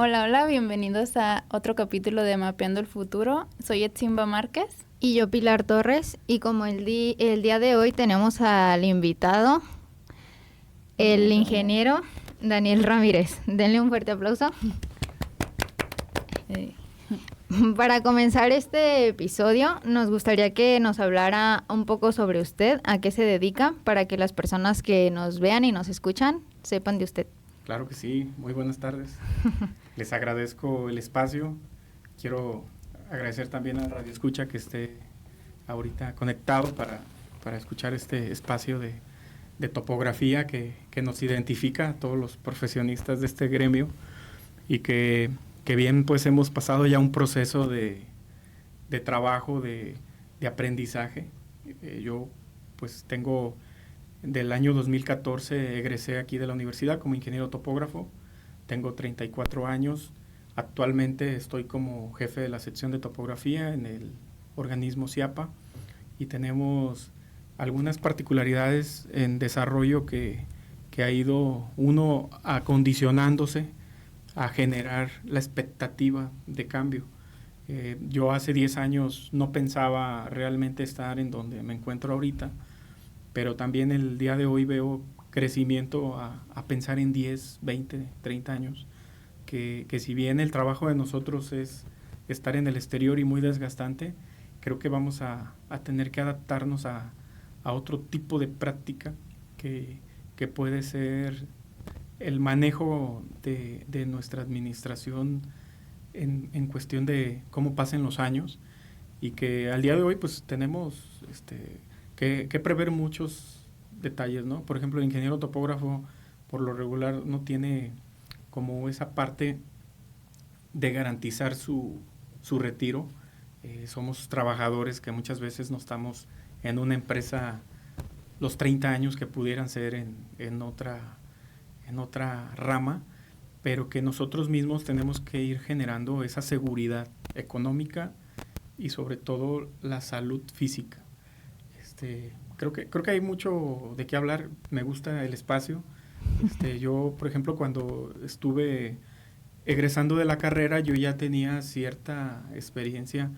Hola, hola, bienvenidos a otro capítulo de Mapeando el Futuro. Soy Etzimba Márquez. Y yo, Pilar Torres, y como el día de hoy tenemos al invitado, el ingeniero Daniel Ramírez. Denle un fuerte aplauso. Para comenzar este episodio, nos gustaría que nos hablara un poco sobre usted, a qué se dedica, para que las personas que nos vean y nos escuchan sepan de usted. Claro que sí, muy buenas tardes. Les agradezco el espacio. Quiero agradecer también a Radio Escucha que esté ahorita conectado para escuchar este espacio de topografía que nos identifica a todos los profesionistas de este gremio y que bien pues hemos pasado ya un proceso de trabajo, de aprendizaje. Yo pues tengo del año 2014 egresé aquí de la universidad como ingeniero topógrafo. Tengo 34 años. Actualmente estoy como jefe de la sección de topografía en el organismo CIAPA y tenemos algunas particularidades en desarrollo que ha ido uno acondicionándose a generar la expectativa de cambio. Yo hace 10 años no pensaba realmente estar en donde me encuentro ahorita, pero también el día de hoy veo crecimiento a pensar en 10, 20, 30 años, que si bien el trabajo de nosotros es estar en el exterior y muy desgastante, creo que vamos a tener que adaptarnos a otro tipo de práctica que puede ser el manejo de nuestra administración en cuestión de cómo pasen los años y que al día de hoy pues tenemos que prever muchos detalles, ¿no? Por ejemplo, el ingeniero topógrafo por lo regular no tiene como esa parte de garantizar su retiro. Somos trabajadores que muchas veces no estamos en una empresa los 30 años que pudieran ser en otra rama, pero que nosotros mismos tenemos que ir generando esa seguridad económica y sobre todo la salud física. Creo que hay mucho de qué hablar. Me gusta el espacio. Yo, por ejemplo, cuando estuve egresando de la carrera, yo ya tenía cierta experiencia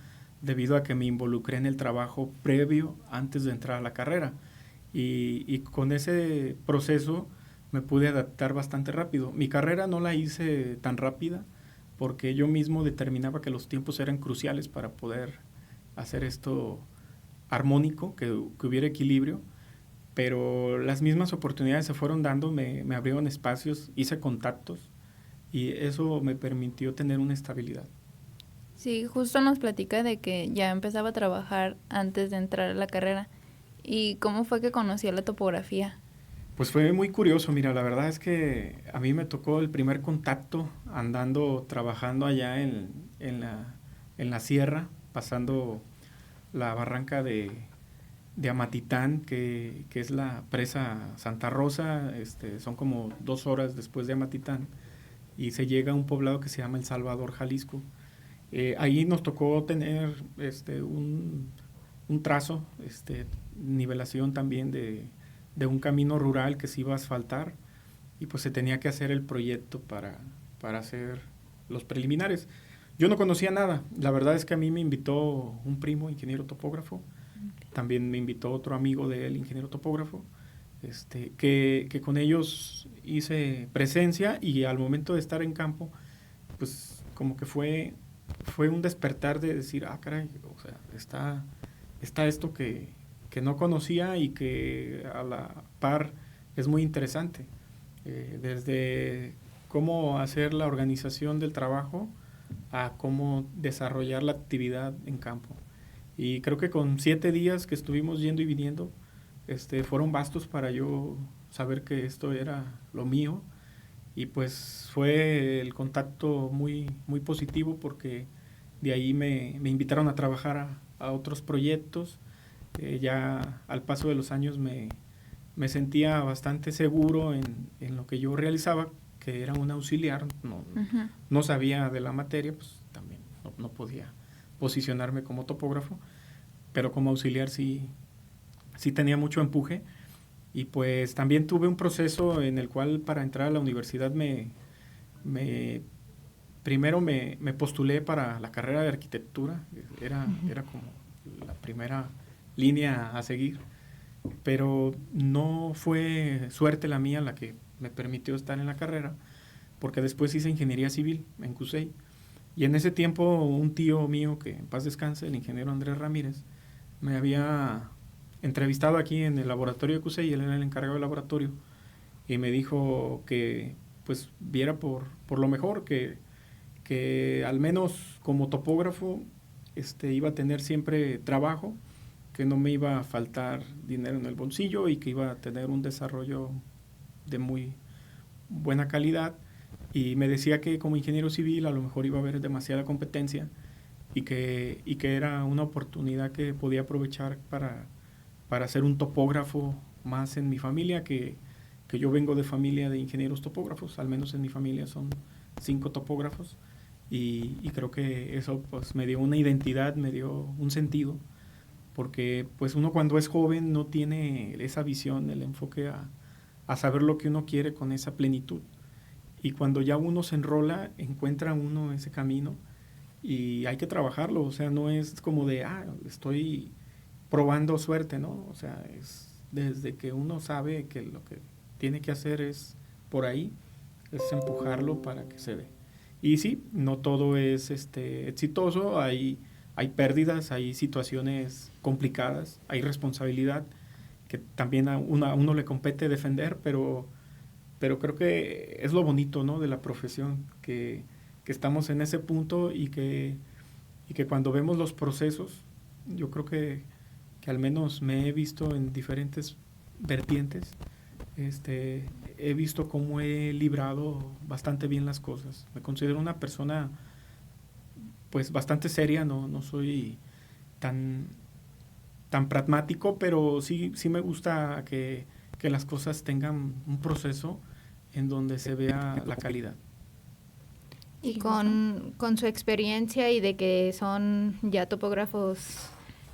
debido a que me involucré en el trabajo previo antes de entrar a la carrera. Y con ese proceso me pude adaptar bastante rápido. Mi carrera no la hice tan rápida porque yo mismo determinaba que los tiempos eran cruciales para poder hacer esto armónico, que hubiera equilibrio, pero las mismas oportunidades se fueron dando, me abrieron espacios, hice contactos y eso me permitió tener una estabilidad. Sí, justo nos platica de que ya empezaba a trabajar antes de entrar a la carrera. ¿Y cómo fue que conoció la topografía? Pues fue muy curioso, mira, la verdad es que a mí me tocó el primer contacto andando, trabajando allá en la sierra, pasando la barranca de Amatitán, que es la presa Santa Rosa. Son como 2 horas después de Amatitán y se llega a un poblado que se llama El Salvador, Jalisco. Ahí nos tocó tener un trazo, nivelación también de un camino rural que se iba a asfaltar y pues se tenía que hacer el proyecto para hacer los preliminares. Yo no conocía nada, la verdad es que a mí me invitó un primo, ingeniero topógrafo, también me invitó otro amigo de él, ingeniero topógrafo, que con ellos hice presencia y al momento de estar en campo, pues como que fue un despertar de decir, ah, caray, o sea, está esto que no conocía y que a la par es muy interesante. Desde cómo hacer la organización del trabajo a cómo desarrollar la actividad en campo. Y creo que con 7 días que estuvimos yendo y viniendo, fueron bastos para yo saber que esto era lo mío. Y pues fue el contacto muy, muy positivo porque de ahí me invitaron a trabajar a otros proyectos. Ya al paso de los años me sentía bastante seguro en lo que yo realizaba, que era un auxiliar, no sabía de la materia, pues también no podía posicionarme como topógrafo, pero como auxiliar sí tenía mucho empuje. Y pues también tuve un proceso en el cual para entrar a la universidad me primero me postulé para la carrera de arquitectura, era como la primera línea a seguir, pero no fue suerte la mía la que me permitió estar en la carrera, porque después hice ingeniería civil en CUSEI, y en ese tiempo un tío mío, que en paz descanse, el ingeniero Andrés Ramírez, me había entrevistado aquí en el laboratorio de CUSEI, él era el encargado del laboratorio, y me dijo que pues viera por lo mejor, que al menos como topógrafo iba a tener siempre trabajo, que no me iba a faltar dinero en el bolsillo y que iba a tener un desarrollo de muy buena calidad, y me decía que como ingeniero civil a lo mejor iba a haber demasiada competencia y que era una oportunidad que podía aprovechar para ser un topógrafo más en mi familia, que yo vengo de familia de ingenieros topógrafos, al menos en mi familia son 5 topógrafos, y creo que eso pues me dio una identidad, me dio un sentido, porque pues uno cuando es joven no tiene esa visión, el enfoque a saber lo que uno quiere con esa plenitud, y cuando ya uno se enrola, encuentra uno ese camino y hay que trabajarlo, o sea, no es como de, estoy probando suerte, ¿no? O sea, es desde que uno sabe que lo que tiene que hacer es por ahí, es empujarlo para que se dé. Y sí, no todo es exitoso, hay pérdidas, hay situaciones complicadas, hay responsabilidad que también a uno le compete defender, pero creo que es lo bonito, ¿no?, de la profesión, que estamos en ese punto y que cuando vemos los procesos, yo creo que al menos me he visto en diferentes vertientes, he visto cómo he librado bastante bien las cosas. Me considero una persona pues bastante seria, no soy tan pragmático, pero sí me gusta que las cosas tengan un proceso en donde se vea la calidad. Y con su experiencia y de que son ya topógrafos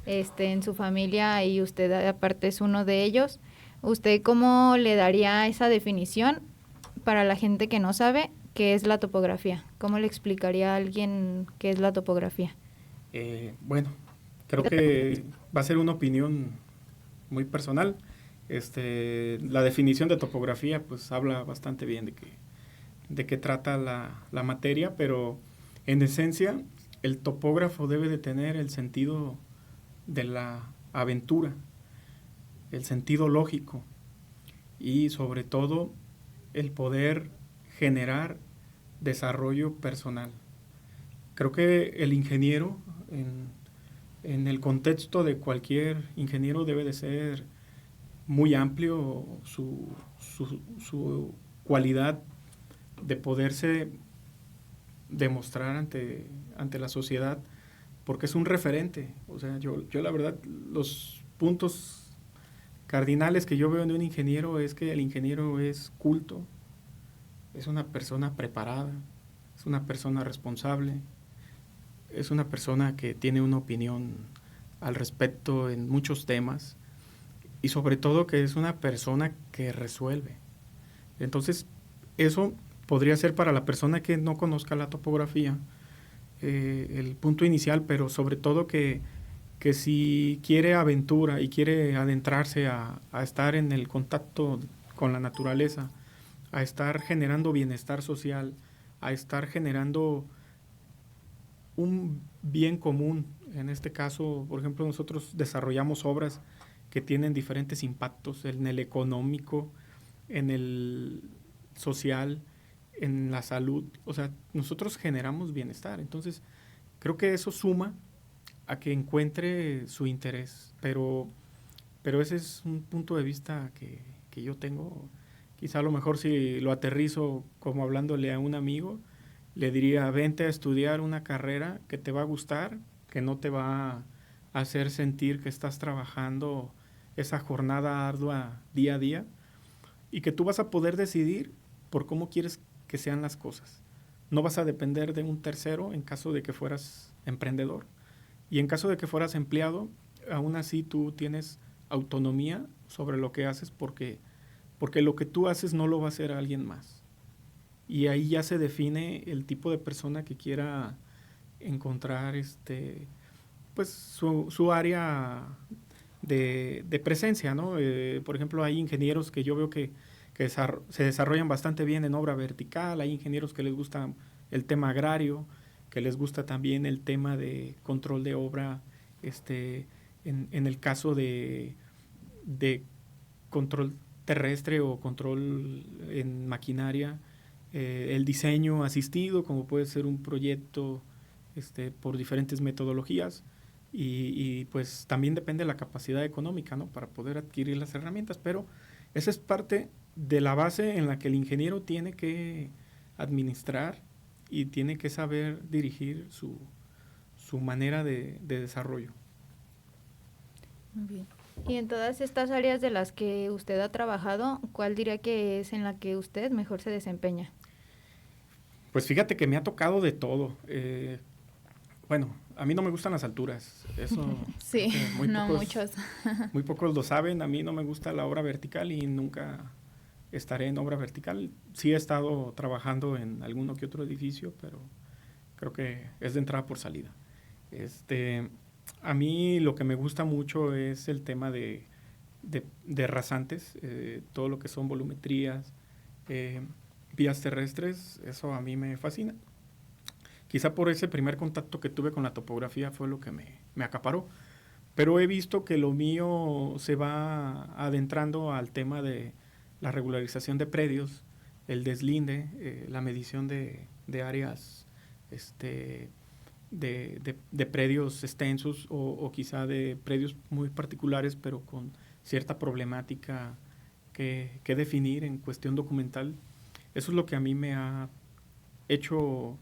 en su familia y usted aparte es uno de ellos, ¿usted cómo le daría esa definición para la gente que no sabe qué es la topografía? ¿Cómo le explicaría a alguien qué es la topografía? Bueno, creo que va a ser una opinión muy personal. La definición de topografía pues habla bastante bien de qué trata la materia, pero en esencia el topógrafo debe de tener el sentido de la aventura, el sentido lógico y sobre todo el poder generar desarrollo personal. Creo que el ingeniero, en el contexto de cualquier ingeniero, debe de ser muy amplio su cualidad de poderse demostrar ante la sociedad, porque es un referente. O sea, yo la verdad, los puntos cardinales que yo veo en un ingeniero es que el ingeniero es culto, es una persona preparada, es una persona responsable, es una persona que tiene una opinión al respecto en muchos temas, y sobre todo que es una persona que resuelve. Entonces, eso podría ser para la persona que no conozca la topografía el punto inicial, pero sobre todo que si quiere aventura y quiere adentrarse a estar en el contacto con la naturaleza, a estar generando bienestar social, a estar generando un bien común. En este caso, por ejemplo, nosotros desarrollamos obras que tienen diferentes impactos en el económico, en el social, en la salud. O sea, nosotros generamos bienestar. Entonces, creo que eso suma a que encuentre su interés. Pero ese es un punto de vista que yo tengo. Quizá a lo mejor si lo aterrizo como hablándole a un amigo, le diría, vente a estudiar una carrera que te va a gustar, que no te va a hacer sentir que estás trabajando esa jornada ardua día a día, y que tú vas a poder decidir por cómo quieres que sean las cosas. No vas a depender de un tercero en caso de que fueras emprendedor, y en caso de que fueras empleado, aún así tú tienes autonomía sobre lo que haces, porque lo que tú haces no lo va a hacer alguien más. y ahí ya se define el tipo de persona que quiera encontrar pues su área de presencia, ¿no? Por ejemplo, hay ingenieros que yo veo que se desarrollan bastante bien en obra vertical, hay ingenieros que les gusta el tema agrario, que les gusta también el tema de control de obra, en el caso de control terrestre o control en maquinaria, el diseño asistido, como puede ser un proyecto por diferentes metodologías, y pues también depende de la capacidad económica, ¿no? Para poder adquirir las herramientas, pero esa es parte de la base en la que el ingeniero tiene que administrar y tiene que saber dirigir su manera de desarrollo. Muy bien. Y en todas estas áreas de las que usted ha trabajado, ¿cuál diría que es en la que usted mejor se desempeña? Pues fíjate que me ha tocado de todo. Bueno, a mí no me gustan las alturas. Eso sí, muchos. Muy pocos lo saben. A mí no me gusta la obra vertical y nunca estaré en obra vertical. Sí he estado trabajando en alguno que otro edificio, pero creo que es de entrada por salida. A mí lo que me gusta mucho es el tema de rasantes, todo lo que son volumetrías, vías terrestres, eso a mí me fascina. Quizá por ese primer contacto que tuve con la topografía fue lo que me acaparó, pero he visto que lo mío se va adentrando al tema de la regularización de predios, el deslinde, la medición de áreas de predios extensos o quizá de predios muy particulares, pero con cierta problemática que definir en cuestión documental. Eso es lo que a mí me ha hecho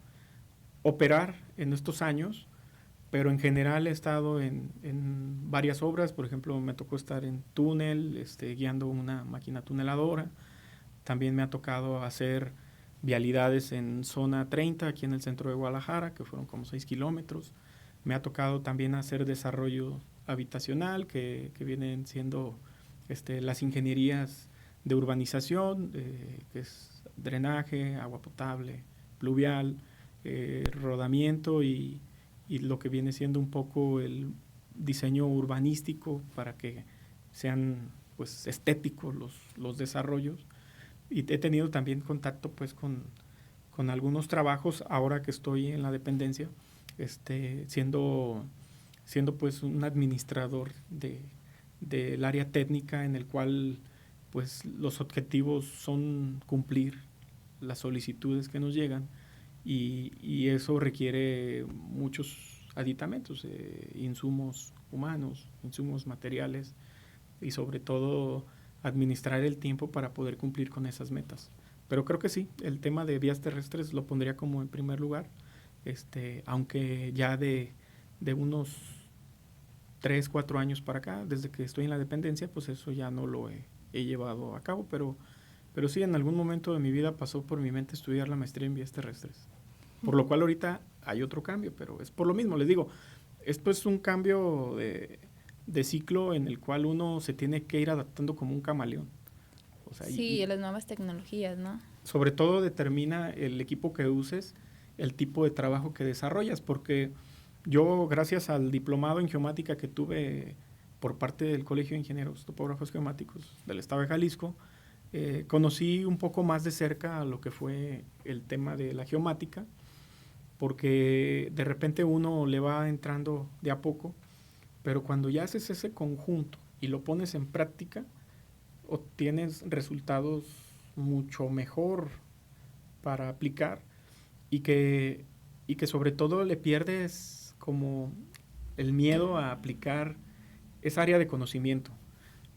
operar en estos años, pero en general he estado en varias obras. Por ejemplo, me tocó estar en túnel, guiando una máquina tuneladora. También me ha tocado hacer vialidades en zona 30 aquí en el centro de Guadalajara, que fueron como 6 kilómetros. Me ha tocado también hacer desarrollo habitacional, que vienen siendo las ingenierías de urbanización, que es drenaje, agua potable, pluvial, rodamiento y lo que viene siendo un poco el diseño urbanístico para que sean pues estéticos los desarrollos. Y he tenido también contacto pues con algunos trabajos ahora que estoy en la dependencia, siendo pues un administrador del área técnica, en el cual pues los objetivos son cumplir las solicitudes que nos llegan, y eso requiere muchos aditamentos, insumos humanos, insumos materiales, y sobre todo administrar el tiempo para poder cumplir con esas metas. Pero creo que sí, el tema de vías terrestres lo pondría como en primer lugar, aunque ya de unos 3, 4 años para acá, desde que estoy en la dependencia, pues eso ya no lo he llevado a cabo, pero sí, en algún momento de mi vida pasó por mi mente estudiar la maestría en vías terrestres, por lo cual ahorita hay otro cambio, pero es por lo mismo, les digo, esto es un cambio de ciclo en el cual uno se tiene que ir adaptando como un camaleón. O sea, sí, las nuevas tecnologías, ¿no? Sobre todo determina el equipo que uses, el tipo de trabajo que desarrollas, porque yo, gracias al diplomado en geomática que tuve por parte del Colegio de Ingenieros Topógrafos Geomáticos del Estado de Jalisco, conocí un poco más de cerca lo que fue el tema de la geomática, porque de repente uno le va entrando de a poco, pero cuando ya haces ese conjunto y lo pones en práctica, obtienes resultados mucho mejor para aplicar, y que sobre todo le pierdes como el miedo a aplicar esa área de conocimiento.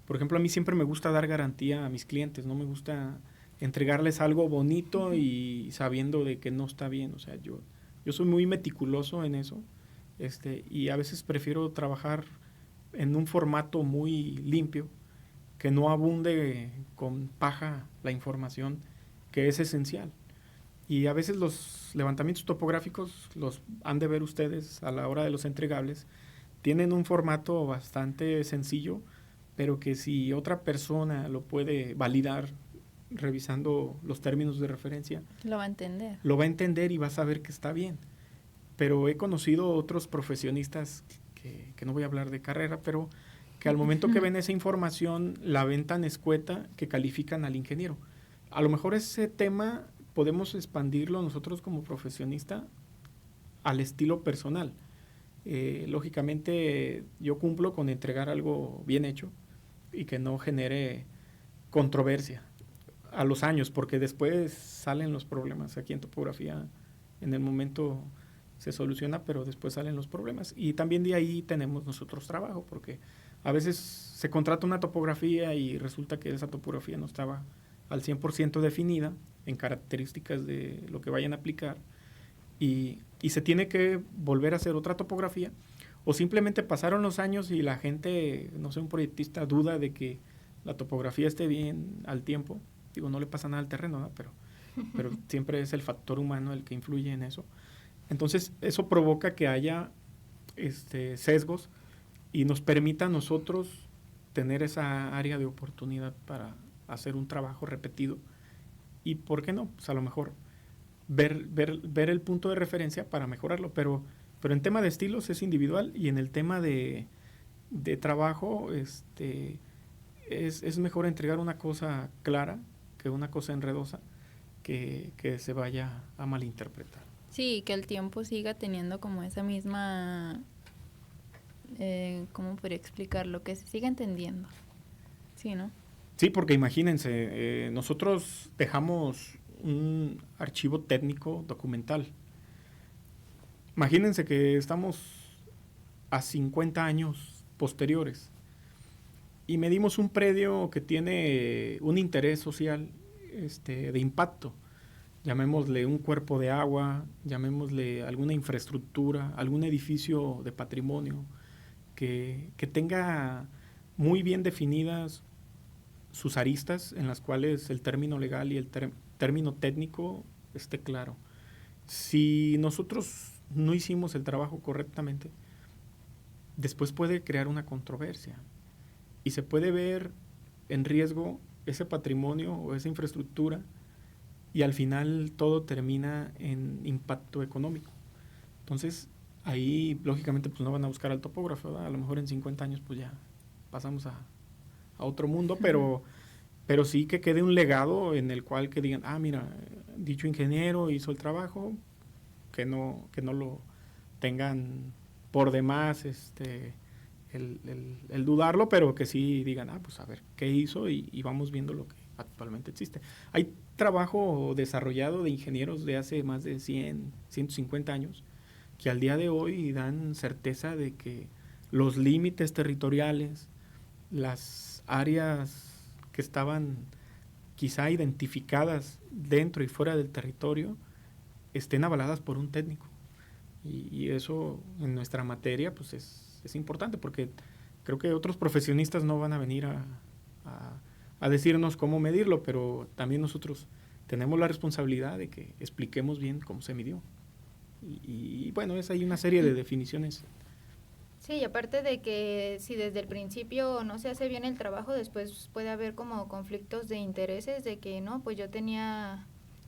Por ejemplo, a mí siempre me gusta dar garantía a mis clientes, no me gusta entregarles algo bonito y sabiendo de que no está bien. O sea, yo soy muy meticuloso en eso, y a veces prefiero trabajar en un formato muy limpio, que no abunde con paja la información, que es esencial. Y a veces los levantamientos topográficos, los han de ver ustedes a la hora de los entregables, tienen un formato bastante sencillo, pero que si otra persona lo puede validar revisando los términos de referencia, Lo va a entender. lo va a entender y va a saber que está bien. Pero he conocido otros profesionistas que no voy a hablar de carrera, pero que al momento que ven esa información la ven tan escueta que califican al ingeniero. A lo mejor ese tema podemos expandirlo nosotros como profesionista al estilo personal. Lógicamente yo cumplo con entregar algo bien hecho y que no genere controversia a los años, porque después salen los problemas. Aquí en topografía en el momento se soluciona, pero después salen los problemas. Y también de ahí tenemos nosotros trabajo, porque a veces se contrata una topografía y resulta que esa topografía no estaba al 100% definida en características de lo que vayan a aplicar, y se tiene que volver a hacer otra topografía, o simplemente pasaron los años y la gente, no sé, un proyectista duda de que la topografía esté bien al tiempo. Digo, no le pasa nada al terreno, ¿no? pero siempre es el factor humano el que influye en eso. Entonces, eso provoca que haya sesgos y nos permita a nosotros tener esa área de oportunidad para hacer un trabajo repetido. Y, ¿por qué no? Pues a lo mejor ver el punto de referencia para mejorarlo. Pero en tema de estilos es individual, y en el tema de trabajo es mejor entregar una cosa clara que una cosa enredosa que se vaya a malinterpretar. Sí, que el tiempo siga teniendo como esa misma, ¿cómo podría explicarlo? Que se siga entendiendo. Sí, ¿no? Sí, porque imagínense, nosotros dejamos un archivo técnico documental. Imagínense que estamos a 50 años posteriores y medimos un predio que tiene un interés social de impacto. Llamémosle un cuerpo de agua, llamémosle alguna infraestructura, algún edificio de patrimonio que tenga muy bien definidas sus aristas, en las cuales el término legal y el término técnico esté claro. Si nosotros no hicimos el trabajo correctamente, después puede crear una controversia y se puede ver en riesgo ese patrimonio o esa infraestructura, y al final todo termina en impacto económico. Entonces, ahí lógicamente pues no van a buscar al topógrafo, ¿verdad? A lo mejor en 50 años pues ya pasamos a otro mundo, pero sí que quede un legado en el cual que digan, mira, dicho ingeniero hizo el trabajo, que no lo tengan por demás el dudarlo, pero que sí digan, pues a ver, ¿qué hizo? Y vamos viendo lo que actualmente existe. Hay trabajo desarrollado de ingenieros de hace más de 100, 150 años, que al día de hoy dan certeza de que los límites territoriales, las áreas que estaban quizá identificadas dentro y fuera del territorio, estén avaladas por un técnico. Y eso en nuestra materia pues es importante, porque creo que otros profesionistas no van a venir a decirnos cómo medirlo, pero también nosotros tenemos la responsabilidad de que expliquemos bien cómo se midió. Y bueno, hay una serie de definiciones. Sí, y aparte de que si desde el principio no se hace bien el trabajo, después puede haber como conflictos de intereses, de que no, pues yo tenía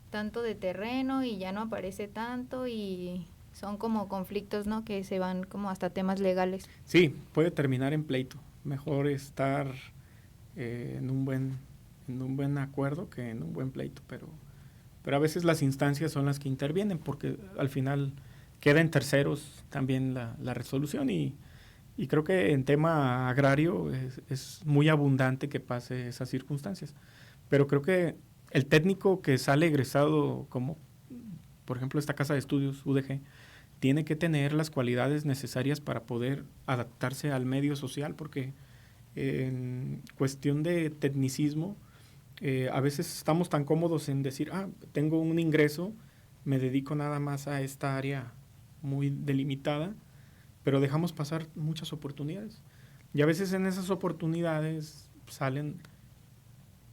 tanto de terreno y ya no aparece tanto, y son como conflictos, ¿no? Que se van como hasta temas legales. Sí, puede terminar en pleito. Mejor estar en un buen acuerdo que en un buen pleito, pero a veces las instancias son las que intervienen, porque al final queda en terceros también la resolución, y creo que en tema agrario es muy abundante que pase esas circunstancias. Pero creo que el técnico que sale egresado, como por ejemplo esta casa de estudios UDG, tiene que tener las cualidades necesarias para poder adaptarse al medio social, porque en cuestión de tecnicismo, a veces estamos tan cómodos en decir, tengo un ingreso, me dedico nada más a esta área muy delimitada, pero dejamos pasar muchas oportunidades. Y a veces en esas oportunidades salen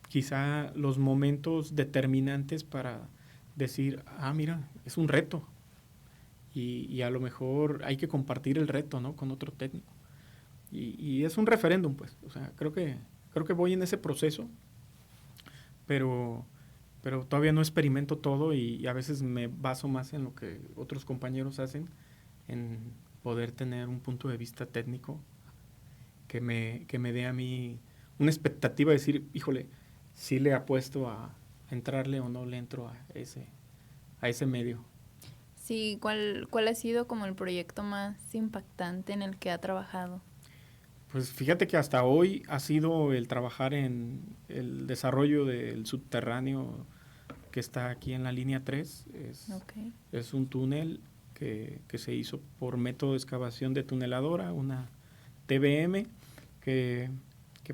quizá los momentos determinantes para decir, mira, es un reto, y a lo mejor hay que compartir el reto, ¿no?, con otro técnico. Y es un referéndum, pues. O sea, creo que voy en ese proceso, pero todavía no experimento todo y a veces me baso más en lo que otros compañeros hacen, en poder tener un punto de vista técnico que me dé a mí una expectativa de decir, híjole, sí le apuesto a entrarle o no le entro a ese medio. Sí, ¿cuál ha sido como el proyecto más impactante en el que ha trabajado? Pues fíjate que hasta hoy ha sido el trabajar en el desarrollo del subterráneo que está aquí en la línea 3. Okay. Es un túnel que se hizo por método de excavación de tuneladora, una TBM, que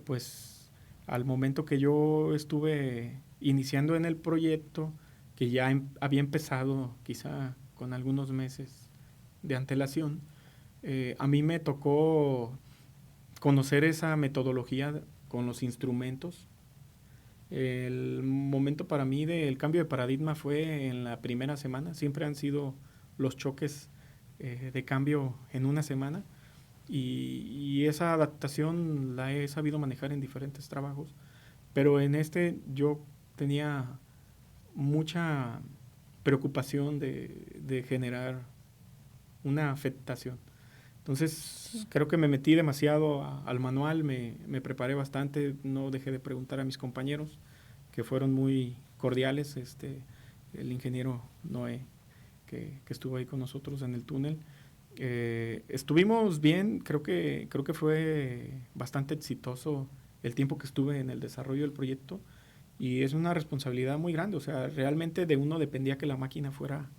pues al momento que yo estuve iniciando en el proyecto, que ya había empezado quizá con algunos meses de antelación, a mí me tocó conocer esa metodología con los instrumentos. El momento para mí del cambio de paradigma fue en la primera semana. Siempre han sido los choques de cambio en una semana y esa adaptación la he sabido manejar en diferentes trabajos, pero en este yo tenía mucha preocupación de generar una afectación. Entonces, sí, creo que me metí demasiado al manual, me preparé bastante, no dejé de preguntar a mis compañeros, que fueron muy cordiales, el ingeniero Noé, que estuvo ahí con nosotros en el túnel. Estuvimos bien, creo que fue bastante exitoso el tiempo que estuve en el desarrollo del proyecto, y es una responsabilidad muy grande, o sea, realmente de uno dependía que la máquina fuera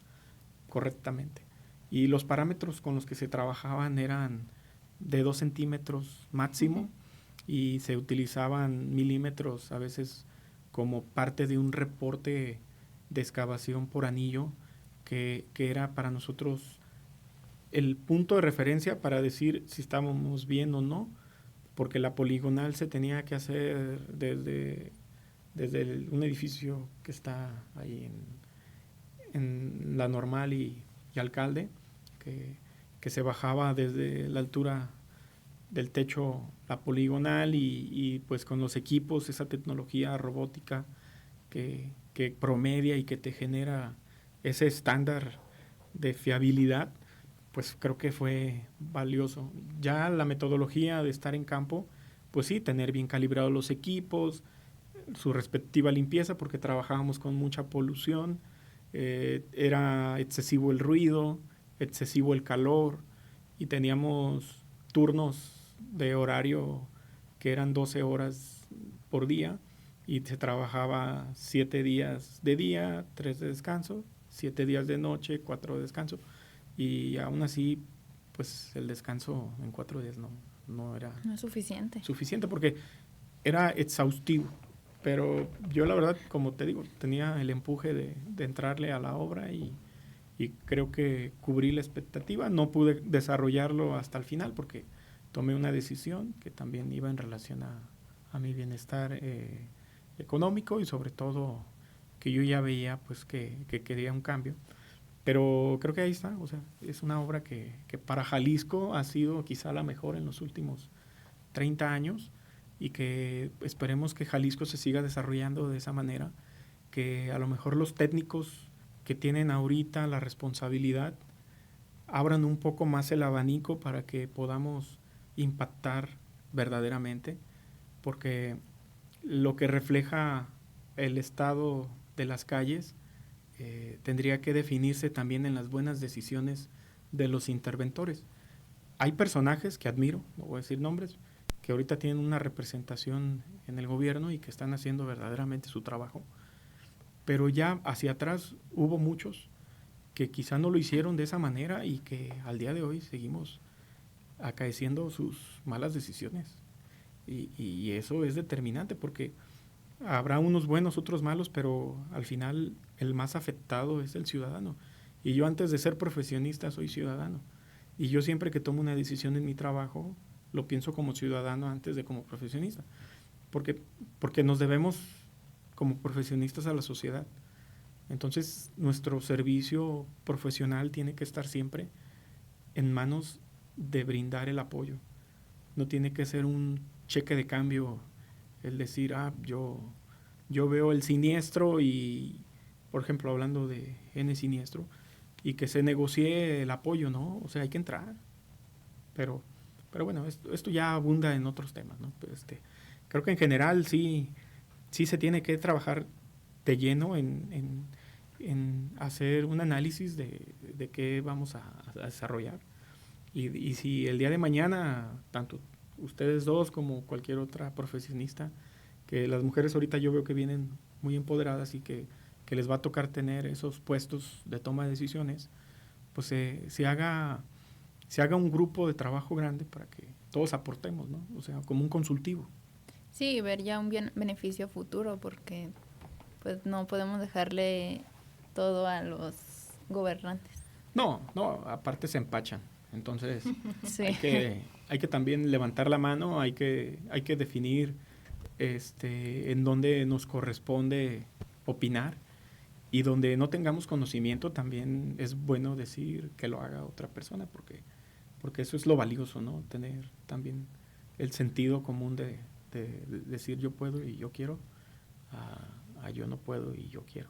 correctamente. Y los parámetros con los que se trabajaban eran de 2 centímetros máximo, uh-huh, y se utilizaban milímetros a veces como parte de un reporte de excavación por anillo que era para nosotros el punto de referencia para decir si estábamos bien o no, porque la poligonal se tenía que hacer desde un edificio que está ahí en La Normal y Alcalde, que se bajaba desde la altura del techo la poligonal y pues con los equipos, esa tecnología robótica que promedia y que te genera ese estándar de fiabilidad, pues creo que fue valioso. Ya la metodología de estar en campo, pues sí, tener bien calibrados los equipos, su respectiva limpieza, porque trabajábamos con mucha polución, era excesivo el ruido, excesivo el calor, y teníamos turnos de horario que eran 12 horas por día, y se trabajaba 7 días de día, 3 de descanso, 7 días de noche, 4 de descanso, y aún así pues el descanso en 4 días no era no es suficiente porque era exhaustivo. Pero yo la verdad, como te digo, tenía el empuje de entrarle a la obra y creo que cubrí la expectativa. No pude desarrollarlo hasta el final porque tomé una decisión que también iba en relación a mi bienestar económico, y sobre todo que yo ya veía pues que quería un cambio. Pero creo que ahí está, o sea, es una obra que para Jalisco ha sido quizá la mejor en los últimos 30 años, y que esperemos que Jalisco se siga desarrollando de esa manera, que a lo mejor los técnicos que tienen ahorita la responsabilidad abran un poco más el abanico para que podamos impactar verdaderamente, porque lo que refleja el estado de las calles tendría que definirse también en las buenas decisiones de los interventores. Hay personajes que admiro, no voy a decir nombres, que ahorita tienen una representación en el gobierno y que están haciendo verdaderamente su trabajo, pero ya hacia atrás hubo muchos que quizá no lo hicieron de esa manera y que al día de hoy seguimos acaeciendo sus malas decisiones, y eso es determinante porque habrá unos buenos, otros malos, pero al final el más afectado es el ciudadano, y yo antes de ser profesionista soy ciudadano, y yo siempre que tomo una decisión en mi trabajo lo pienso como ciudadano antes de como profesionista, porque nos debemos como profesionistas a la sociedad. Entonces nuestro servicio profesional tiene que estar siempre en manos de brindar el apoyo. No tiene que ser un cheque de cambio el decir, yo yo veo el siniestro y, por ejemplo, hablando de N siniestro, y que se negocie el apoyo, ¿no? O sea, hay que entrar. Pero bueno, esto ya abunda en otros temas, ¿no? Pues creo que en general sí se tiene que trabajar de lleno en hacer un análisis de qué vamos a desarrollar. Y si el día de mañana, tanto ustedes dos como cualquier otra profesionista, que las mujeres ahorita yo veo que vienen muy empoderadas y que les va a tocar tener esos puestos de toma de decisiones, pues se haga un grupo de trabajo grande para que todos aportemos, ¿no? O sea, como un consultivo. Sí, ver ya un beneficio futuro, porque pues no podemos dejarle todo a los gobernantes. No, aparte se empachan. Entonces, sí. hay que también levantar la mano, hay que definir en dónde nos corresponde opinar, y donde no tengamos conocimiento también es bueno decir que lo haga otra persona, porque eso es lo valioso, ¿no? Tener también el sentido común de decir yo puedo y yo quiero, a yo no puedo y yo quiero.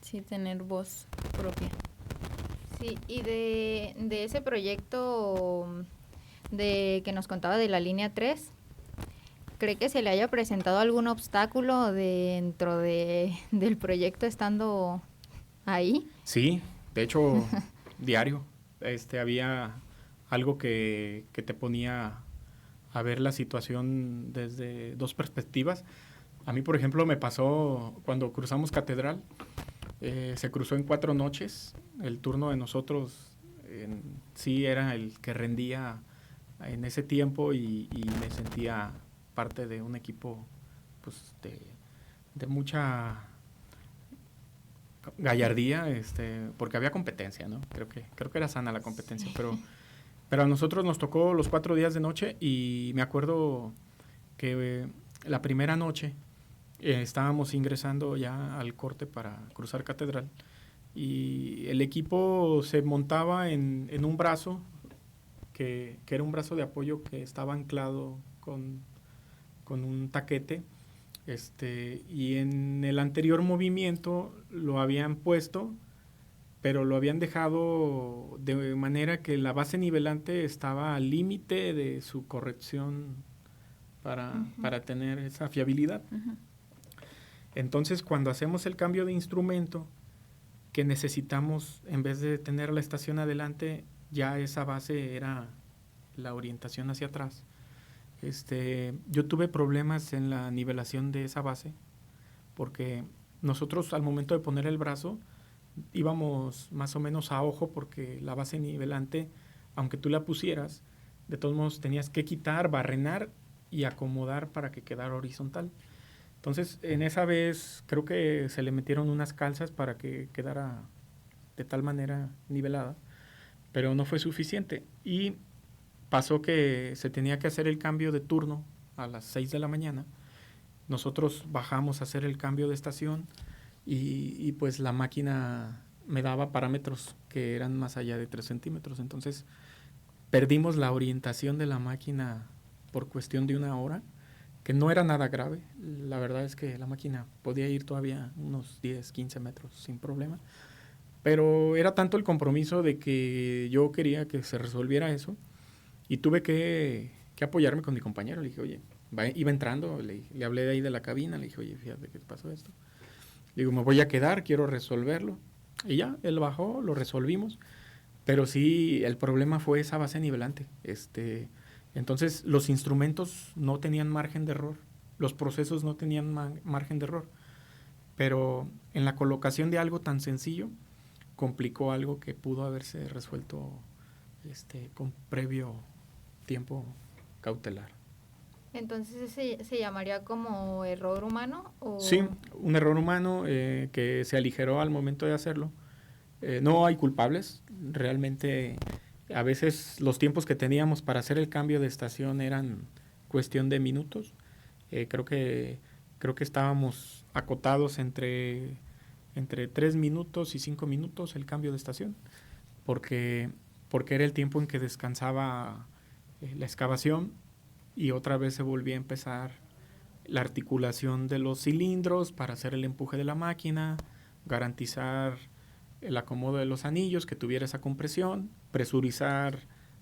Sí, tener voz propia. Sí, y de ese proyecto de que nos contaba de la línea 3, ¿cree que se le haya presentado algún obstáculo dentro del proyecto estando ahí? Sí, de hecho, diario. Había algo que te ponía a ver la situación desde dos perspectivas. A mí, por ejemplo, me pasó cuando cruzamos Catedral. Se cruzó en 4 noches. El turno de nosotros sí era el que rendía en ese tiempo, y me sentía parte de un equipo pues de mucha gallardía, porque había competencia, ¿no? Creo que era sana la competencia, sí. Pero a nosotros nos tocó los 4 días de noche, y me acuerdo que la primera noche estábamos ingresando ya al corte para cruzar Catedral, y el equipo se montaba en un brazo que era un brazo de apoyo que estaba anclado con un taquete, y en el anterior movimiento lo habían puesto, pero lo habían dejado de manera que la base nivelante estaba al límite de su corrección para tener esa fiabilidad. Uh-huh. Entonces, cuando hacemos el cambio de instrumento, que necesitamos, en vez de tener la estación adelante, ya esa base era la orientación hacia atrás. Yo tuve problemas en la nivelación de esa base, porque nosotros al momento de poner el brazo íbamos más o menos a ojo, porque la base nivelante, aunque tú la pusieras, de todos modos tenías que quitar, barrenar y acomodar para que quedara horizontal. Entonces, en esa vez creo que se le metieron unas calzas para que quedara de tal manera nivelada, pero no fue suficiente, y pasó que se tenía que hacer el cambio de turno a las 6 de la mañana. Nosotros bajamos a hacer el cambio de estación, y pues la máquina me daba parámetros que eran más allá de 3 centímetros. Entonces perdimos la orientación de la máquina por cuestión de 1 hora, que no era nada grave. La verdad es que la máquina podía ir todavía unos 10, 15 metros sin problema. Pero era tanto el compromiso de que yo quería que se resolviera eso, y tuve que apoyarme con mi compañero. Le dije, oye, iba entrando, le hablé de ahí de la cabina, le dije, oye, fíjate que pasó esto. Le digo, me voy a quedar, quiero resolverlo. Y ya, él bajó, lo resolvimos. Pero sí, el problema fue esa base nivelante. Entonces, los instrumentos no tenían margen de error, los procesos no tenían margen de error. Pero en la colocación de algo tan sencillo, complicó algo que pudo haberse resuelto con previo tiempo cautelar. Entonces, ¿se llamaría como error humano? ¿O? Sí, un error humano que se aligeró al momento de hacerlo. No hay culpables. Realmente, a veces los tiempos que teníamos para hacer el cambio de estación eran cuestión de minutos. Creo que estábamos acotados entre 3 minutos y 5 minutos el cambio de estación, porque era el tiempo en que descansaba la excavación, y otra vez se volvía a empezar la articulación de los cilindros para hacer el empuje de la máquina, garantizar el acomodo de los anillos, que tuviera esa compresión, presurizar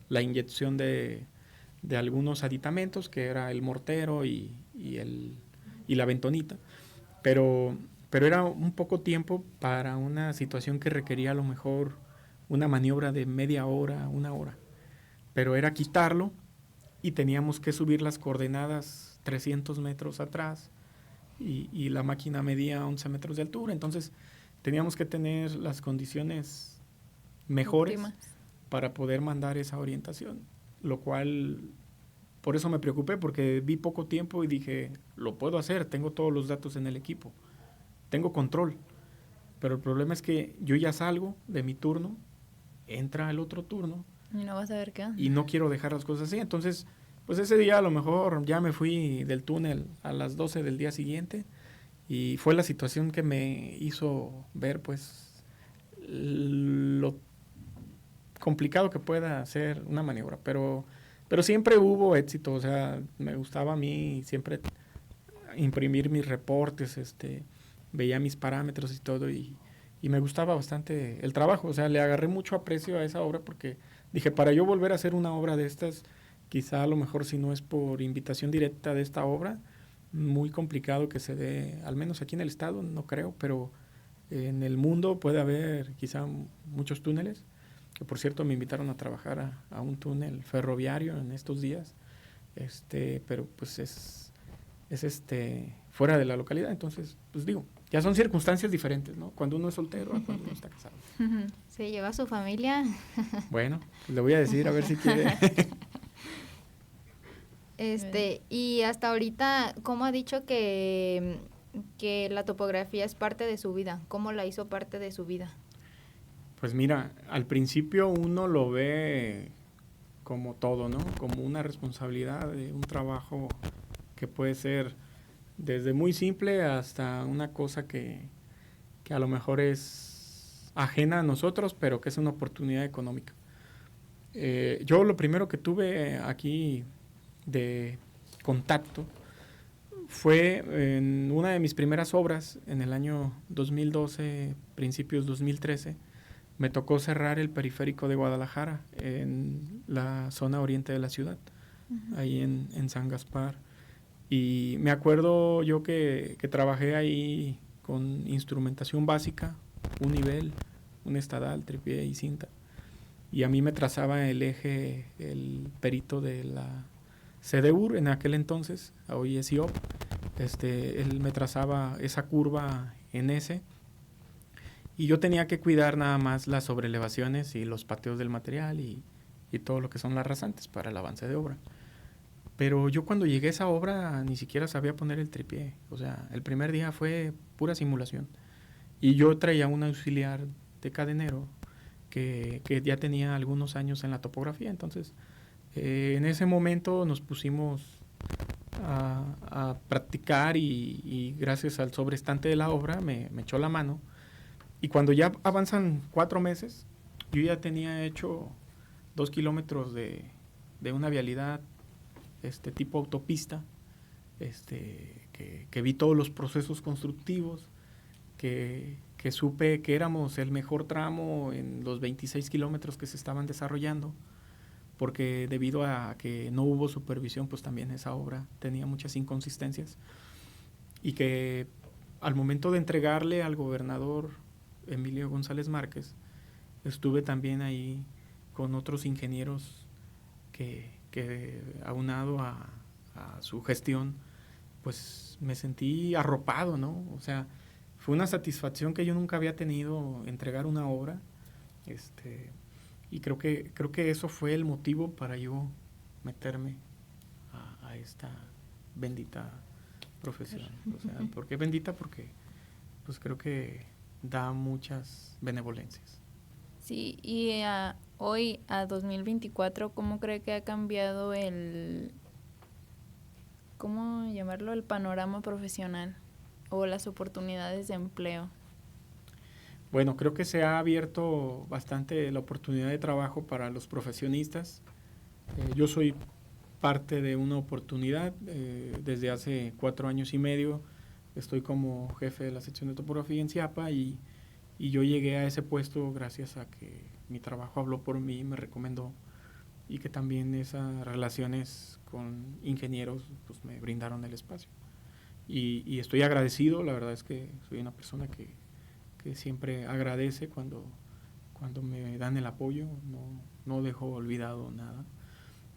la inyección de algunos aditamentos, que era el mortero y la bentonita. Pero era un poco tiempo para una situación que requería a lo mejor una maniobra de media hora, una hora. Pero era quitarlo y teníamos que subir las coordenadas 300 metros atrás y la máquina medía 11 metros de altura. Entonces teníamos que tener las condiciones mejores óptimas para poder mandar esa orientación, lo cual por eso me preocupé, porque vi poco tiempo y dije, lo puedo hacer, tengo todos los datos en el equipo, tengo control, pero el problema es que yo ya salgo de mi turno, entra el otro turno y no vas a ver qué onda. Y no quiero dejar las cosas así. Entonces, pues ese día a lo mejor ya me fui del túnel a las 12 del día siguiente y fue la situación que me hizo ver pues lo complicado que pueda ser una maniobra, pero siempre hubo éxito. O sea, me gustaba a mí siempre imprimir mis reportes, veía mis parámetros y todo, y me gustaba bastante el trabajo. O sea, le agarré mucho aprecio a esa obra porque dije, para yo volver a hacer una obra de estas, quizá a lo mejor si no es por invitación directa de esta obra, muy complicado que se dé, al menos aquí en el estado, no creo, pero en el mundo puede haber quizá muchos túneles, que por cierto me invitaron a trabajar a un túnel ferroviario en estos días, pero pues es fuera de la localidad. Entonces, pues digo, ya son circunstancias diferentes, ¿no? Cuando uno es soltero a cuando uno está casado. ¿Se lleva a su familia? Bueno, pues le voy a decir a ver si quiere. Y hasta ahorita, ¿cómo ha dicho que la topografía es parte de su vida? ¿Cómo la hizo parte de su vida? Pues mira, al principio uno lo ve como todo, ¿no? Como una responsabilidad de un trabajo que puede ser desde muy simple hasta una cosa que a lo mejor es ajena a nosotros, pero que es una oportunidad económica. Yo lo primero que tuve aquí de contacto fue en una de mis primeras obras en el año 2012, principios 2013. Me tocó cerrar el periférico de Guadalajara en la zona oriente de la ciudad, ahí en San Gaspar. Y me acuerdo yo que trabajé ahí con instrumentación básica, un nivel, un estadal, tripié y cinta. Y a mí me trazaba el eje, el perito de la CDUR en aquel entonces, hoy es IOP. Él me trazaba esa curva en S. Y yo tenía que cuidar nada más las sobrelevaciones y los pateos del material y todo lo que son las rasantes para el avance de obra. Pero yo cuando llegué a esa obra ni siquiera sabía poner el tripié. O sea, el primer día fue pura simulación. Y yo traía un auxiliar de cadenero que ya tenía algunos años en la topografía. Entonces, en ese momento nos pusimos a practicar y gracias al sobreestante de la obra me echó la mano. Y cuando ya avanzan 4 meses, yo ya tenía hecho 2 kilómetros de una vialidad tipo autopista, que vi todos los procesos constructivos, que supe que éramos el mejor tramo en los 26 kilómetros que se estaban desarrollando, porque debido a que no hubo supervisión, pues también esa obra tenía muchas inconsistencias, y que al momento de entregarle al gobernador Emilio González Márquez, estuve también ahí con otros ingenieros que aunado a su gestión, pues me sentí arropado, ¿no? O sea, fue una satisfacción que yo nunca había tenido, entregar una obra, y creo que eso fue el motivo para yo meterme a esta bendita profesión. O sea, ¿por qué bendita? Porque pues creo que da muchas benevolencias. Sí, y hoy, a 2024, ¿cómo cree que ha cambiado ¿cómo llamarlo? El panorama profesional o las oportunidades de empleo? Bueno, creo que se ha abierto bastante la oportunidad de trabajo para los profesionistas. Yo soy parte de una oportunidad. Desde hace 4 años y medio estoy como jefe de la sección de topografía en CIAPA y yo llegué a ese puesto gracias a que mi trabajo habló por mí, me recomendó, y que también esas relaciones con ingenieros pues me brindaron el espacio. Y estoy agradecido, la verdad es que soy una persona que siempre agradece cuando me dan el apoyo, no dejo olvidado nada.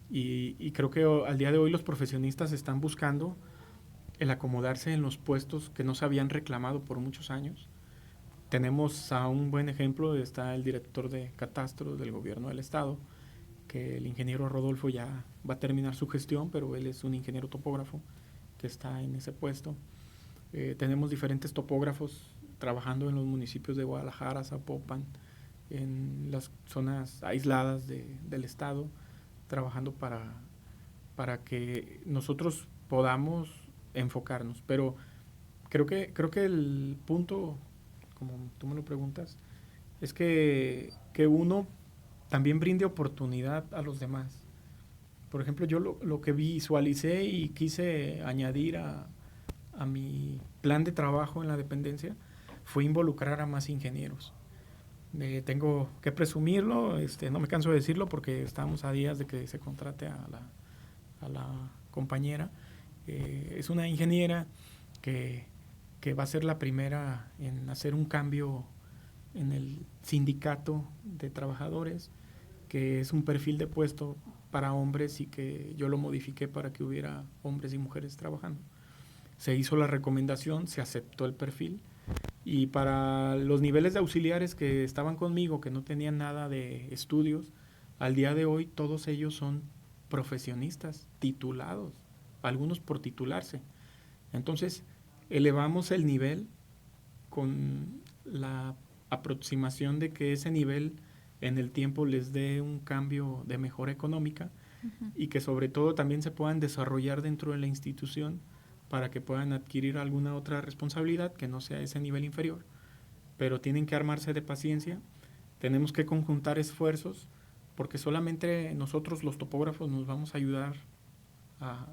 Y creo que al día de hoy los profesionistas están buscando el acomodarse en los puestos que no se habían reclamado por muchos años. Tenemos a un buen ejemplo, está el director de catastro del gobierno del estado, que el ingeniero Rodolfo ya va a terminar su gestión, pero él es un ingeniero topógrafo que está en ese puesto. Tenemos diferentes topógrafos trabajando en los municipios de Guadalajara, Zapopan, en las zonas aisladas del estado, trabajando para que nosotros podamos enfocarnos. Pero creo que el punto, como tú me lo preguntas, es que uno también brinde oportunidad a los demás. Por ejemplo, yo lo que visualicé y quise añadir a mi plan de trabajo en la dependencia fue involucrar a más ingenieros. Tengo que presumirlo, no me canso de decirlo porque estamos a días de que se contrate a la compañera. Es una ingeniera que va a ser la primera en hacer un cambio en el sindicato de trabajadores, que es un perfil de puesto para hombres y que yo lo modifiqué para que hubiera hombres y mujeres trabajando. Se hizo la recomendación, se aceptó el perfil, y para los niveles de auxiliares que estaban conmigo, que no tenían nada de estudios, al día de hoy todos ellos son profesionistas, titulados, algunos por titularse. Entonces, elevamos el nivel con la aproximación de que ese nivel en el tiempo les dé un cambio de mejora económica, y que sobre todo también se puedan desarrollar dentro de la institución para que puedan adquirir alguna otra responsabilidad que no sea ese nivel inferior. Pero tienen que armarse de paciencia, tenemos que conjuntar esfuerzos, porque solamente nosotros los topógrafos nos vamos a ayudar a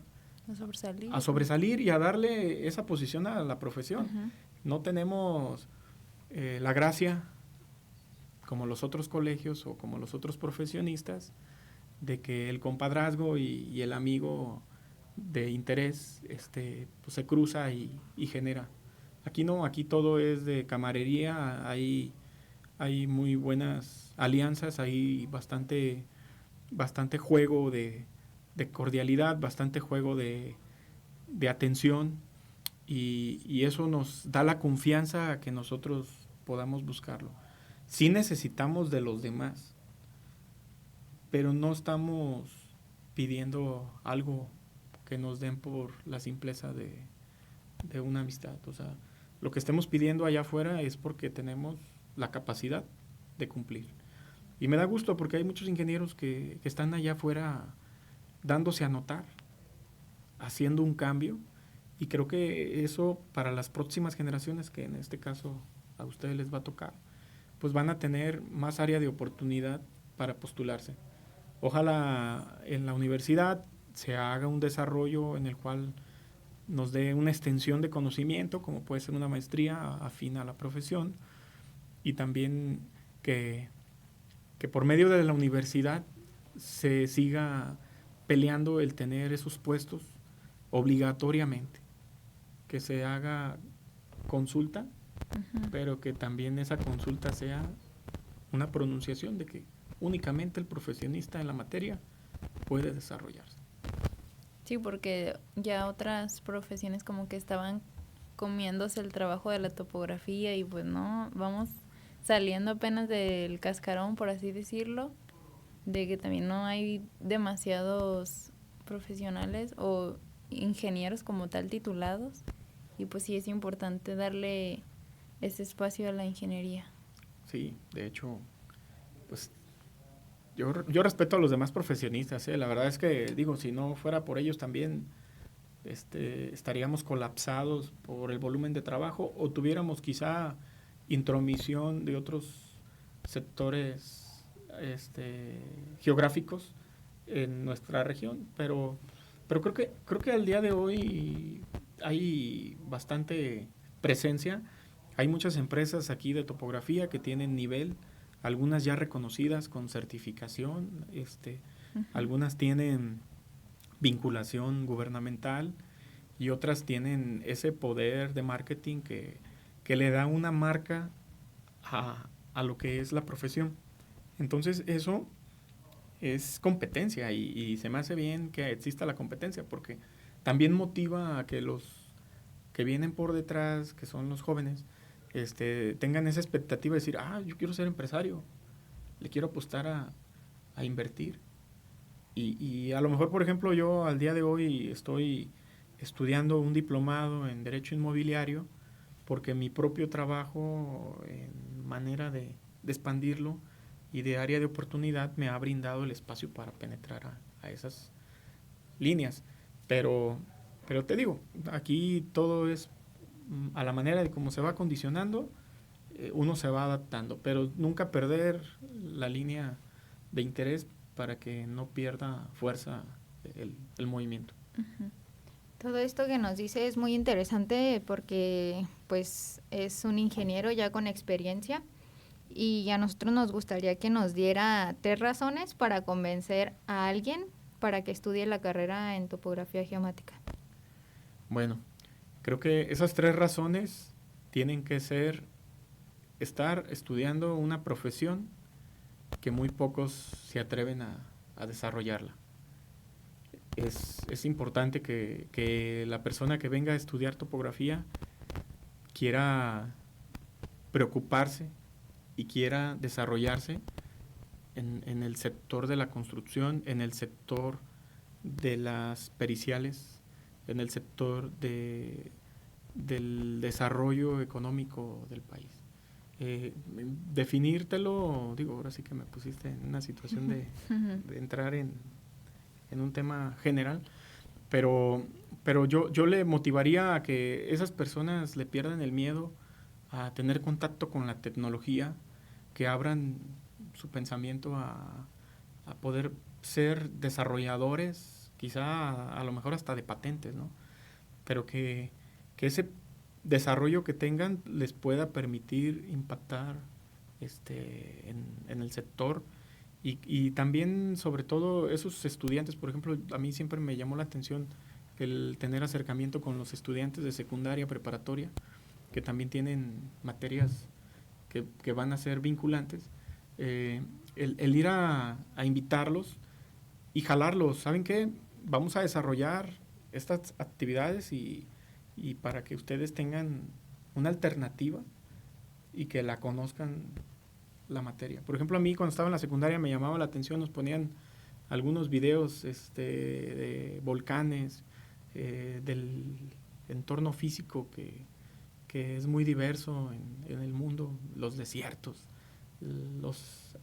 sobresalir y a darle esa posición a la profesión. No tenemos la gracia, como los otros colegios o como los otros profesionistas, de que el compadrazgo y el amigo de interés pues se cruza y genera. Aquí no, aquí todo es de camarería, hay muy buenas alianzas, hay bastante juego de cordialidad, bastante juego de atención, y eso nos da la confianza a que nosotros podamos buscarlo. Sí necesitamos de los demás, pero no estamos pidiendo algo que nos den por la simpleza de una amistad. O sea, lo que estemos pidiendo allá afuera es porque tenemos la capacidad de cumplir. Y me da gusto porque hay muchos ingenieros que están allá afuera dándose a notar, haciendo un cambio, y creo que eso para las próximas generaciones, que en este caso a ustedes les va a tocar, pues van a tener más área de oportunidad para postularse. Ojalá en la universidad se haga un desarrollo en el cual nos dé una extensión de conocimiento, como puede ser una maestría afín a la profesión, y también que por medio de la universidad se siga peleando el tener esos puestos obligatoriamente, que se haga consulta, pero que también esa consulta sea una pronunciación de que únicamente el profesionista en la materia puede desarrollarse. Sí, porque ya otras profesiones como que estaban comiéndose el trabajo de la topografía, y pues no, vamos saliendo apenas del cascarón, por así decirlo, de que también no hay demasiados profesionales o ingenieros como tal titulados, y pues sí es importante darle ese espacio a la ingeniería. Sí, de hecho, pues yo respeto a los demás profesionistas, la verdad es que, digo, si no fuera por ellos también estaríamos colapsados por el volumen de trabajo, o tuviéramos quizá intromisión de otros sectores geográficos en nuestra región, pero creo que al día de hoy hay bastante presencia. Hay muchas empresas aquí de topografía que tienen nivel, algunas ya reconocidas con certificación, algunas tienen vinculación gubernamental y otras tienen ese poder de marketing que le da una marca a lo que es la profesión. Entonces eso es competencia y se me hace bien que exista la competencia porque también motiva a que los que vienen por detrás, que son los jóvenes, tengan esa expectativa de decir, yo quiero ser empresario, le quiero apostar a invertir. Y a lo mejor, por ejemplo, yo al día de hoy estoy estudiando un diplomado en Derecho Inmobiliario porque mi propio trabajo, en manera de expandirlo y de área de oportunidad, me ha brindado el espacio para penetrar a esas líneas. Pero te digo, aquí todo es a la manera de cómo se va condicionando, uno se va adaptando, pero nunca perder la línea de interés para que no pierda fuerza el movimiento. Uh-huh. Todo esto que nos dice es muy interesante porque pues es un ingeniero ya con experiencia y a nosotros nos gustaría que nos diera 3 razones para convencer a alguien para que estudie la carrera en topografía geomática. Bueno, creo que esas 3 razones tienen que ser estar estudiando una profesión que muy pocos se atreven a desarrollarla. Es importante que la persona que venga a estudiar topografía quiera preocuparse y quiera desarrollarse en el sector de la construcción, en el sector de las periciales, en el sector del desarrollo económico del país. Definírtelo, digo, ahora sí que me pusiste en una situación de entrar en un tema general, pero yo le motivaría a que esas personas le pierdan el miedo a tener contacto con la tecnología, que abran su pensamiento a poder ser desarrolladores, quizá a lo mejor hasta de patentes, ¿no? Pero que ese desarrollo que tengan les pueda permitir impactar en el sector y también, sobre todo, esos estudiantes. Por ejemplo, a mí siempre me llamó la atención el tener acercamiento con los estudiantes de secundaria, preparatoria, que también tienen materias que van a ser vinculantes, el ir a invitarlos y jalarlos. ¿Saben qué? Vamos a desarrollar estas actividades y para que ustedes tengan una alternativa y que la conozcan la materia. Por ejemplo, a mí cuando estaba en la secundaria me llamaba la atención, nos ponían algunos videos de volcanes, del entorno físico que es muy diverso en el mundo, los desiertos, los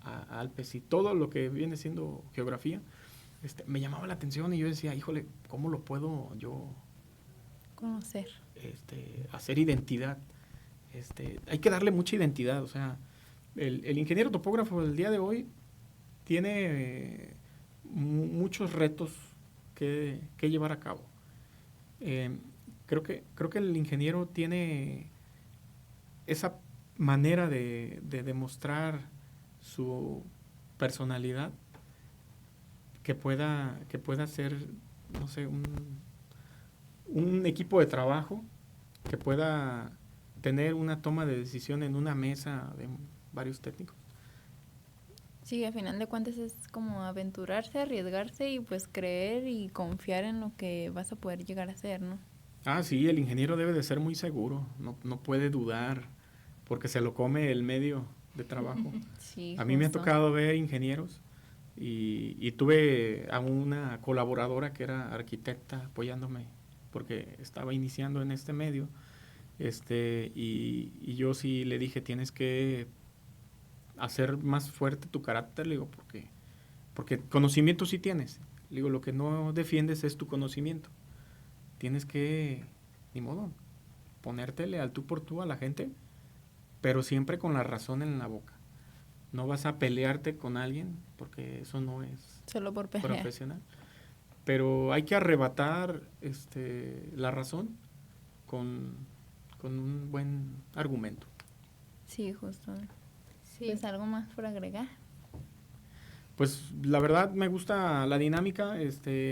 Alpes y todo lo que viene siendo geografía, me llamaba la atención y yo decía, híjole, ¿cómo lo puedo yo conocer? Hacer identidad. Hay que darle mucha identidad, o sea, el ingeniero topógrafo del día de hoy tiene muchos retos que llevar a cabo. Creo que el ingeniero tiene esa manera de demostrar su personalidad que pueda ser, no sé, un equipo de trabajo que pueda tener una toma de decisión en una mesa de varios técnicos. Sí, a final de cuentas es como aventurarse, arriesgarse y pues creer y confiar en lo que vas a poder llegar a hacer, ¿no? Sí, el ingeniero debe de ser muy seguro, no puede dudar porque se lo come el medio de trabajo. Sí, a mí me ha tocado ver ingenieros y tuve a una colaboradora que era arquitecta apoyándome porque estaba iniciando en este medio, y yo sí le dije, tienes que hacer más fuerte tu carácter, le digo, porque conocimiento sí tienes, le digo, lo que no defiendes es tu conocimiento, tienes que, ni modo, ponértele al tú por tú a la gente, pero siempre con la razón en la boca, no vas a pelearte con alguien, porque eso no es Solo por pelear. profesional. Pero hay que arrebatar la razón con un buen argumento. Sí, justo. Sí. ¿Pues algo más por agregar? Pues la verdad me gusta la dinámica,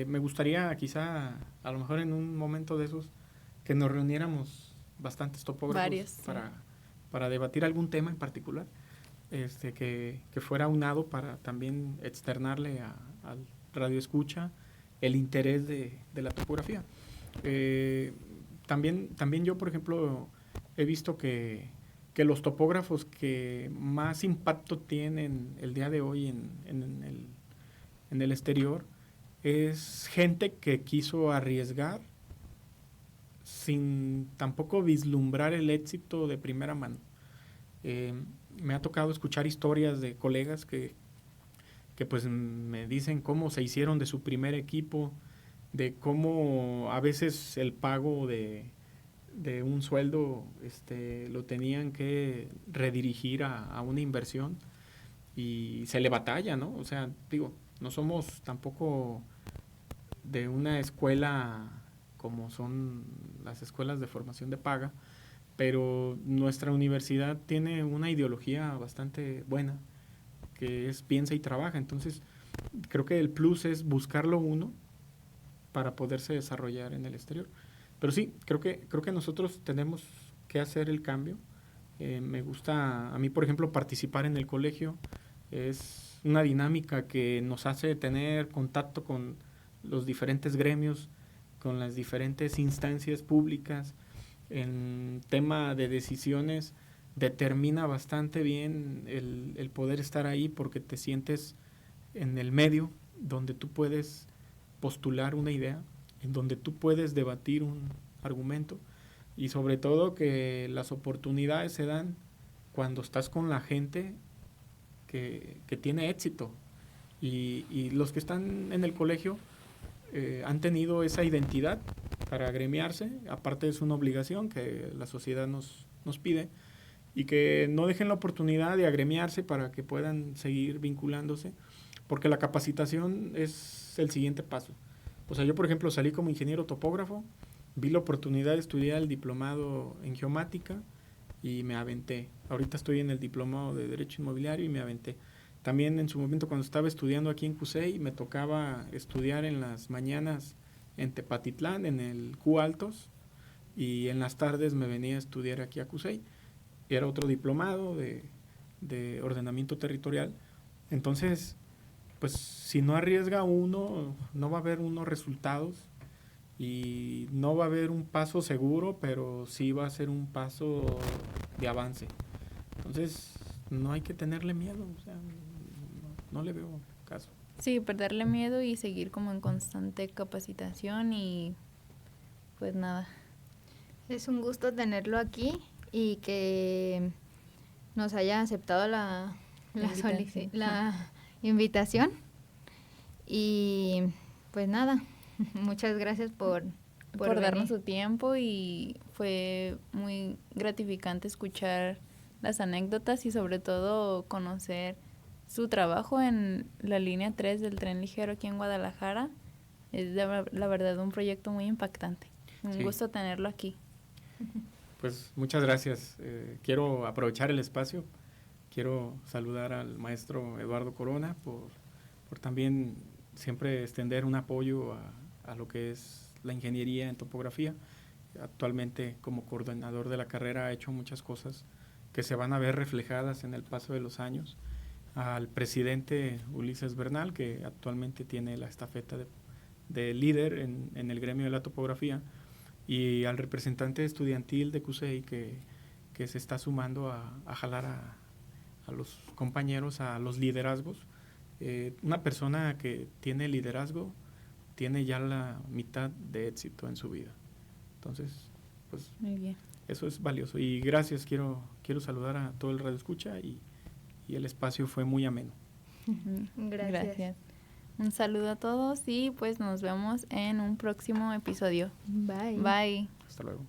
me gustaría quizá a lo mejor en un momento de esos que nos reuniéramos bastantes topógrafos Varios, sí. para debatir algún tema en particular, que fuera unado para también externarle al radio escucha el interés de la topografía. También yo, por ejemplo, he visto que los topógrafos que más impacto tienen el día de hoy en el exterior es gente que quiso arriesgar sin tampoco vislumbrar el éxito de primera mano. Me ha tocado escuchar historias de colegas que pues me dicen cómo se hicieron de su primer equipo, de cómo a veces el pago de un sueldo lo tenían que redirigir a una inversión y se le batalla, ¿no? O sea, digo, no somos tampoco de una escuela como son las escuelas de formación de paga, pero nuestra universidad tiene una ideología bastante buena, que es piensa y trabaja. Entonces, creo que el plus es buscarlo uno para poderse desarrollar en el exterior. Pero sí, creo que nosotros tenemos que hacer el cambio. Me gusta, a mí, por ejemplo, participar en el colegio. Es una dinámica que nos hace tener contacto con los diferentes gremios, con las diferentes instancias públicas. En tema de decisiones, determina bastante bien el poder estar ahí, porque te sientes en el medio donde tú puedes postular una idea, en donde tú puedes debatir un argumento, y sobre todo que las oportunidades se dan cuando estás con la gente que tiene éxito, y los que están en el colegio han tenido esa identidad para agremiarse. Aparte es una obligación que la sociedad nos pide, y que no dejen la oportunidad de agremiarse para que puedan seguir vinculándose, porque la capacitación es el siguiente paso. O sea, yo, por ejemplo, salí como ingeniero topógrafo, vi la oportunidad de estudiar el diplomado en geomática y me aventé. Ahorita estoy en el diplomado de Derecho Inmobiliario y me aventé. También en su momento, cuando estaba estudiando aquí en CUSEI, me tocaba estudiar en las mañanas en Tepatitlán, en el Q Altos, y en las tardes me venía a estudiar aquí a CUSEI. Era otro diplomado de ordenamiento territorial. Entonces, pues si no arriesga uno, no va a haber unos resultados, y no va a haber un paso seguro, pero sí va a ser un paso de avance. Entonces, no hay que tenerle miedo, o sea, no le veo caso. Sí, perderle miedo y seguir como en constante capacitación, y pues nada. Es un gusto tenerlo aquí y que nos haya aceptado la invitación. Y pues nada, muchas gracias por darnos su tiempo, y fue muy gratificante escuchar las anécdotas y sobre todo conocer su trabajo en la línea 3 del tren ligero aquí en Guadalajara. Es la verdad un proyecto muy impactante. Un gusto tenerlo aquí. Pues muchas gracias. Quiero aprovechar el espacio. Quiero saludar al maestro Eduardo Corona por también siempre extender un apoyo a lo que es la ingeniería en topografía. Actualmente, como coordinador de la carrera, ha hecho muchas cosas que se van a ver reflejadas en el paso de los años. Al presidente Ulises Bernal, que actualmente tiene la estafeta de líder en el gremio de la topografía, y al representante estudiantil de CUSEI, que se está sumando a jalar a los compañeros a los liderazgos. Una persona que tiene liderazgo tiene ya la mitad de éxito en su vida. Entonces, pues muy bien. Eso es valioso. Y gracias, quiero saludar a todo el radio escucha, y el espacio fue muy ameno. Gracias. Un saludo a todos y pues nos vemos en un próximo episodio. Bye. Bye. Hasta luego.